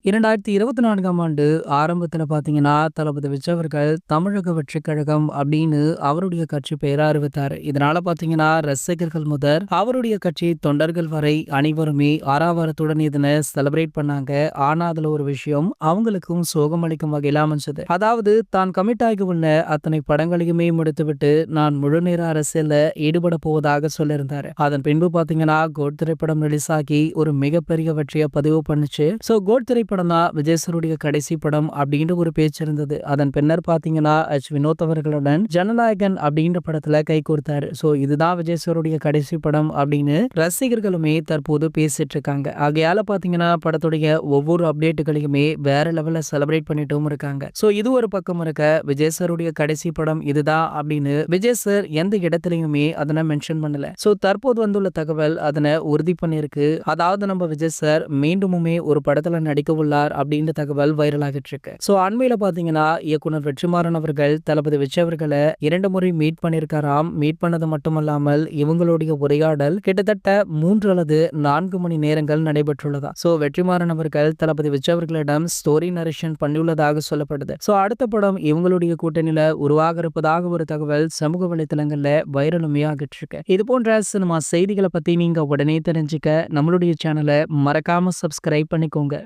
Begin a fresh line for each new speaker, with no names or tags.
2024ஆம் ஆண்டு ஆரம்பத்துல பார்த்தீங்கன்னா, தளபதி விஜய் அவர்கள் தமிழக வெற்றிக் கழகம் அப்படின்னு அவருடைய கட்சி பெயர அறிவித்தாரு. இதனால பார்த்தீங்கன்னா, ரசிகர்கள் முதல் அவருடைய கட்சி தொண்டர்கள் வரை அனைவருமே ஆரவாரத்துடன் இதனை செலிப்ரேட் பண்ணாங்க. ஆனா, அதுல ஒரு விஷயம் அவங்களுக்கும் சோகம் அளிக்கும் வகையில அமைஞ்சது. அதாவது தான் கமிட் ஆகி உள்ள அத்தனை படங்களையுமே முடித்துவிட்டு நான் முழுநேர அரசியல்ல ஈடுபட போவதாக சொல்லியிருந்தாரு. அதன் பின்பு பார்த்தீங்கன்னா, கோட் திரைப்படம் ரிலீஸ் ஆகி ஒரு மிகப்பெரிய வெற்றியை பதிவு பண்ணுச்சு. கோட் திரைப்படம் தான் விஜய் சாருடைய கடைசி படம் அப்படின்ற ஒரு பேச்சு இருந்தது. அதன் பின்னர் பாத்தீங்கன்னா வினோத் அவர்களுடன் ஜனநாயகன் அப்படின்ற படத்துல கை கோர்த்தாரு. இதுதான் விஜய் சாருடைய கடைசி படம் அப்படின்னு ரசிகர்களுமே தற்போது பேசிட்டு இருக்காங்க. ஆகையால பாத்தீங்கன்னா படத்துடைய ஒவ்வொரு அப்டேட்டுகளையுமே வேற லெவல்ல செலிப்ரேட் பண்ணிட்டும் இருக்காங்க. இது ஒரு பக்கம் இருக்க விஜய் சாருடைய கடைசி படம் இதுதான் அப்படின்னு விஜய் சார் எந்த இடத்துலயுமே அதனை மென்ஷன் பண்ணல. தற்போது வந்துள்ள தகவல் அதனை உறுதி பண்ணிருக்கு. அதாவது நம்ம விஜய் சார் மீண்டுமுமே ஒரு படத்துல நடிக்க உள்ளார் அப்படின்ற தகவல் வைரல் ஆகிட்டு இருக்கு. அண்மையில பாத்தீங்கன்னா இயக்குனர் வெற்றிமாறன் அவர்கள் தளபதி விஜய் அவர்களை 2 முறை மீட் பண்ணிருக்காராம். மீட் பண்ணது மட்டுமல்லாமல் இவங்களுடைய உரையாடல் கிட்டத்தட்ட 3 அல்லது 4 மணி நேரங்கள் நடைபெற்றுள்ளதா. வெற்றிமாறன் அவர்கள் தளபதி விஜய் அவர்களிடம் ஸ்டோரி நரேஷன் பண்ணியுள்ளதாக சொல்லப்படுது. அடுத்த படம் இவங்களுடைய கூட்டணியில உருவாக இருப்பதாக ஒரு தகவல் சமூக வலைதளங்கள்ல வைரலுமே ஆகிட்டு இருக்கு. இது போன்ற சினிமா செய்திகளை பத்தி நீங்க உடனே தெரிஞ்சுக்க நம்மளுடைய சேனலை மறக்காம சப்ஸ்கிரைப் பண்ணிக்கோங்க.